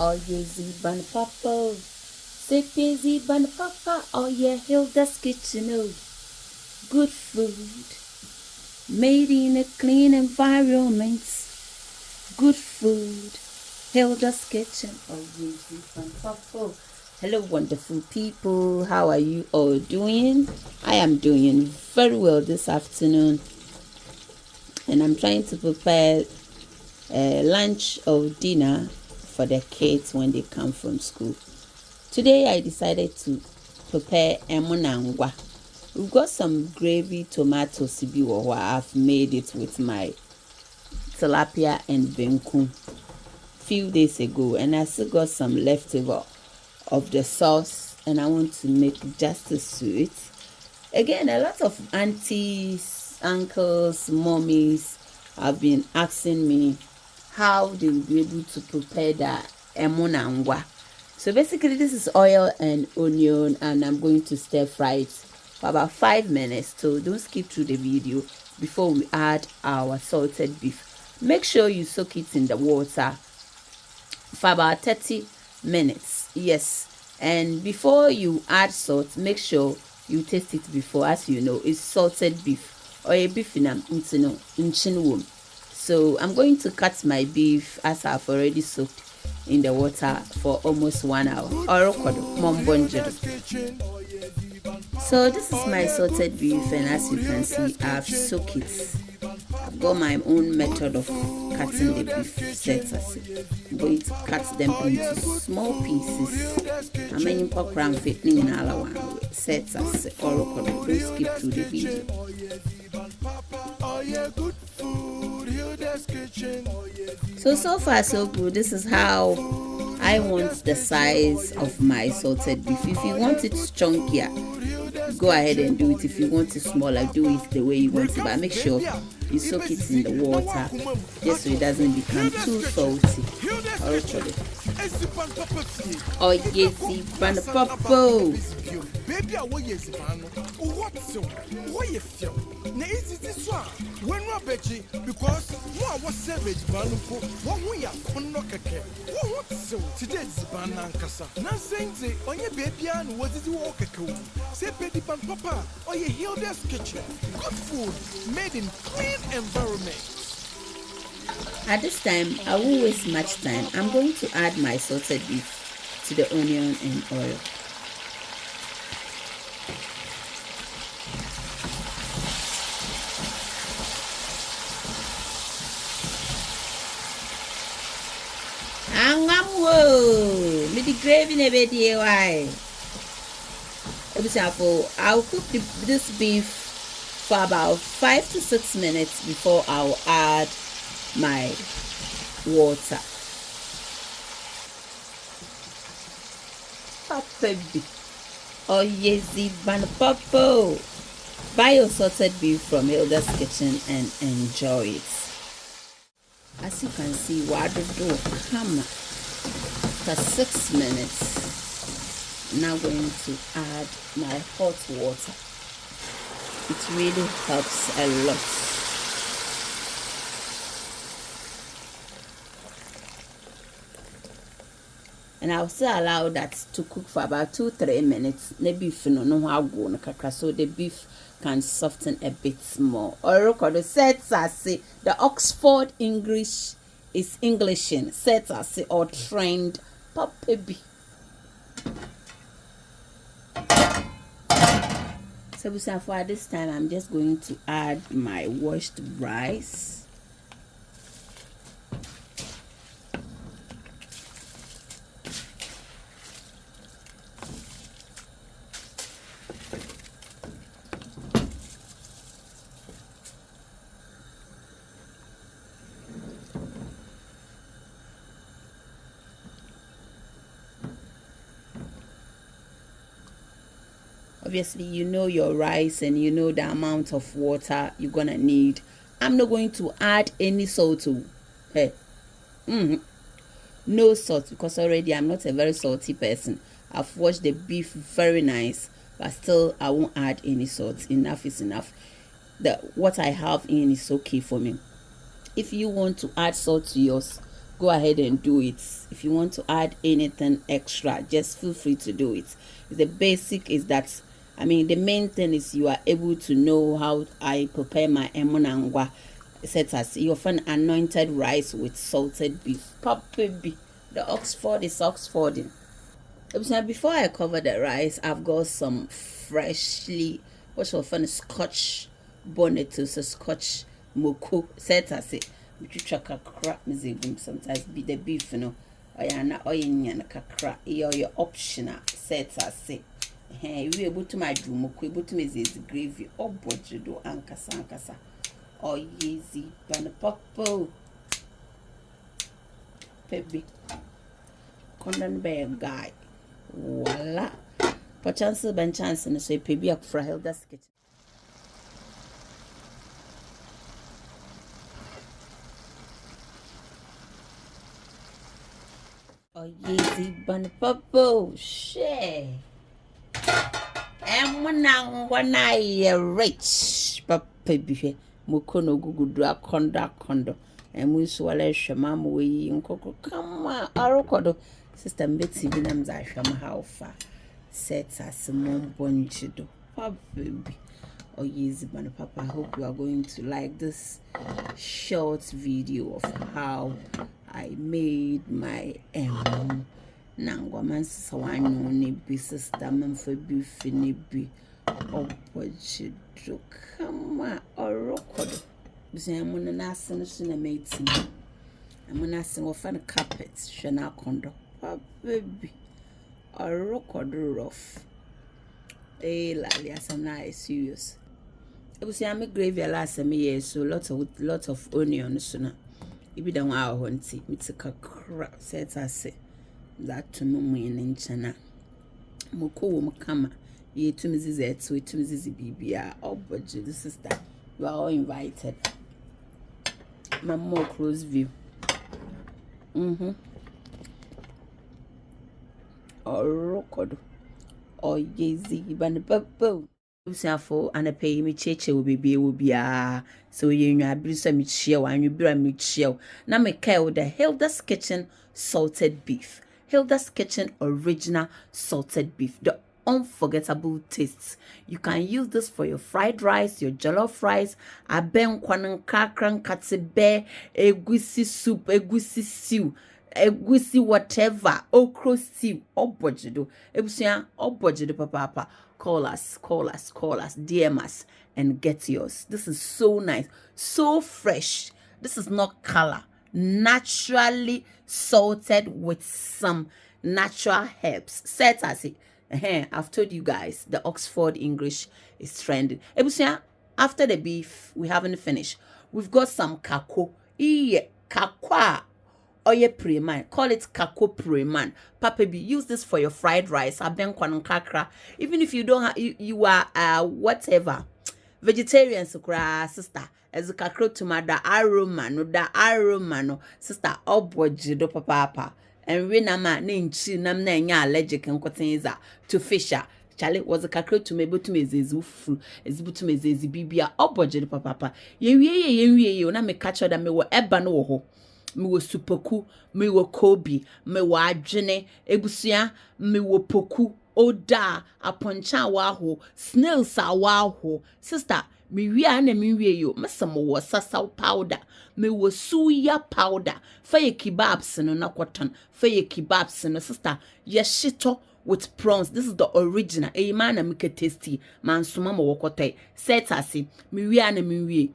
Oh yeah, Ziban Papa. Sippy Ziban Papa. Oh yeah, Hilda's Kitchen. Oh, good food. Made in a clean environment. Good food. Hilda's Kitchen. Oh yeah, Ziban Papa. Hello, wonderful people. How are you all doing? I am doing very well this afternoon. And I'm trying to prepare lunch or dinner for the kids when they come from school. Today I decided to prepare emunangwa. We've got some gravy tomatoes. I've made it with my tilapia and benku few days ago, and I still got some leftover of the sauce, and I want to make justice to it. Again, a lot of aunties, uncles, mommies have been asking me how they will be able to prepare the emunangwa. So basically, this is oil and onion, and I'm going to stir fry it for about 5 minutes. So don't skip through the video before we add our salted beef. Make sure you soak it in the water for about 30 minutes. Yes, and before you add salt, make sure you taste it before. As you know, it's salted beef or a beef in womb. So I'm going to cut my beef as I've already soaked in the water for almost 1 hour. So this is my salted beef, and as you can see, I've soaked it. I've got my own method of cutting the beef sets. I'm going to cut them into small pieces. I'm going to cram fit in all one sets as or don't skip through the video. So far so good. This is how I want the size of my salted beef. If you want it chunkier, go ahead and do it. If you want it smaller, do it the way you want it, but make sure you soak it in the water just so it doesn't become too salty. Oh yes, baby, I want yes, what's your na easy this one when you beji because one was savage banuko one we are konokeke what's so today's banankasa na sense on your baby and what is walk say baby pan papa or you heal this kitchen good food made in clean environment. At this time, I won't waste much time. I'm going to add my salted beef to the onion and oil. Me the gravy never dear why. I'll cook this beef for about 5 to 6 minutes before I'll add my water. Oh yes, Popo. Buy your salted beef from Hilda's Kitchen and enjoy it. As you can see, what do come for 6 minutes. Now going to add my hot water. It really helps a lot. And I'll still allow that to cook for about 2-3 minutes. The beef so the beef can soften a bit more. Or the Oxford English is Englishing. Sets as or trained puppy. So for this time, I'm just going to add my washed rice. Obviously, you know your rice and you know the amount of water you're gonna need. I'm not going to add any salt to no salt because already I'm not a very salty person. I've washed the beef very nice, but still I won't add any salt. Enough is enough. What I have in is okay for me. If you want to add salt to yours, go ahead and do it. If you want to add anything extra, just feel free to do it. The basic is that, I mean, the main thing is you are able to know how I prepare my emunangwa, such as you often anointed rice with salted beef. Papabi. The Oxford is Oxfording. Before I cover the rice, I've got some freshly, what's often Scotch bonnet, so Scotch moko, set as it. Which chaka crap sometimes be the beef, you know, or yana oyin kakra, your optional set as it. Hey, we able to my dream, able to me is gravy or bojudo ankasa. Oh, easy, banapopo. Baby, condon bear guy. Voila. For chance, ben chance, and so baby up for Hilda's kitchen. Oh, easy, banapopo. Share. And when I rich, baby, Mukono Gugudra Kondo, and we swallow Shamam way in Coco. Come on, Arokodo, Sister Betsy Binams, I sham how far. Sets as a mom bonchido. Baby. Oh, yes, Papa. I hope you are going to like this short video of how I made my Nangwa man sawanyo ne bi sister man for beef ne bi obojido kama orokodo bisamu na asen so na mate amuna asen wo fa carpet hwe na kondo baby orokodo rough lali asam na is serious ebusiam gravy last me year so lot of onion so na ibi dan wa ho nti mitika crap set ase that to no in chana moko mukama ye to Mrs. Etu to Mrs. Bibia or budget the sister. You are all invited. My more close view. Or rockod or yezy banappo. Usafo and a pay me cheche will be so you are brisa me chill and you bra me chill. Now me care with the Hilda's Kitchen salted beef. Hilda's Kitchen original salted beef, the unforgettable tastes. You can use this for your fried rice, your jollof rice, aben kwanan kakran katebe, egusi soup, egusi stew, egusi whatever, okra stew, obojido. Ebusia obojido papa. Call us, DM us and get yours. This is so nice, so fresh. This is not color. Naturally salted with some natural herbs. Set as it. I've told you guys the Oxford English is trending. After the beef, we haven't finished. We've got some kako. Kakwa. Oye preman. Call it kako preman. Papa B, use this for your fried rice. Aben kwanon kakra. Even if you don't have, you are whatever. Vegetarian sister. As a kakro to my da aroma no sister obojido papa and we nama ninchi nam na nya allergic nkotenza to fisher Charlie was a kakro to me but me zezu ezibutu me zezi bibia obojido papa ye na me catch that me wo eba no ho me wo supoku me wo kobi me wo adwene ebusua me wo poku oda aponcha waho snails awaho sister me wia na me wie yo mesem wo sasau powder me wo suya powder fa ye kebabs no na cotton fa ye kebabs no sister ye shito with prawns. This is the original e man na make tasty man suma mo wokotai set asi me wia na me wie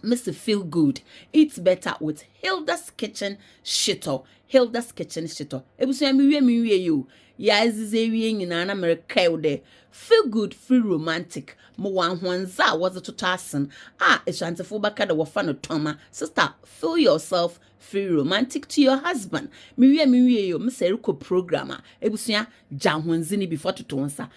Mr. Feel Good. Eats better with Hilda's Kitchen Shito. Hilda's Kitchen Shito. Ebusu mi wie you. Ya izize wie nyina na mereka de. Feel Good, feel romantic. Mo wan hwanza was a totasen. Eshantefo baka de wofa no toma. Sister, feel yourself feel romantic to your husband. Mi wie you. Mr. Ruko programmer. Ebusu ya janhwanzini before to tonsa.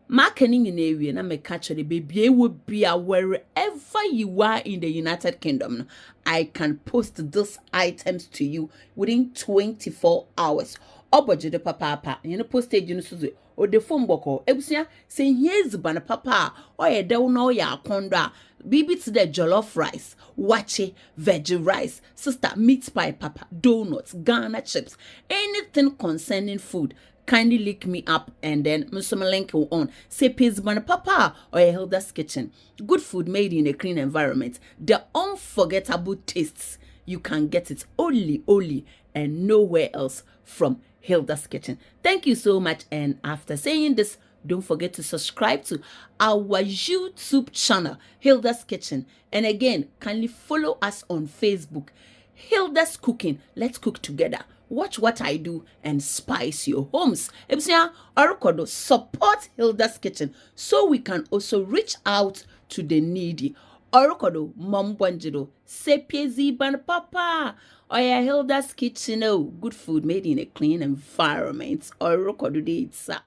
Marketing in area na me catch the baby would be wherever you are in the United Kingdom. I can post these items to you within 24 hours. Oboje de papa, you know, postage you know, or the phone boko. Ebusia say here's ban papa or a down no ya konda. Bibi to the jollof rice, wache, veggie rice, sister meat pie papa, donuts, Ghana chips, anything concerning food. Kindly link me up and then Muslim link you on. Say Pizman Papa or a Hilda's Kitchen. Good food made in a clean environment. The unforgettable tastes. You can get it only and nowhere else from Hilda's Kitchen. Thank you so much. And after saying this, don't forget to subscribe to our YouTube channel, Hilda's Kitchen. And again, kindly follow us on Facebook, Hilda's Cooking. Let's cook together. Watch what I do and spice your homes. Ebusia Orokodo, support Hilda's Kitchen so we can also reach out to the needy. Orokodo Mombwanjido Sepiezi Ban Papa. Oya Hilda's Kitchen. Oh, good food made in a clean environment. Orokodo de itsa.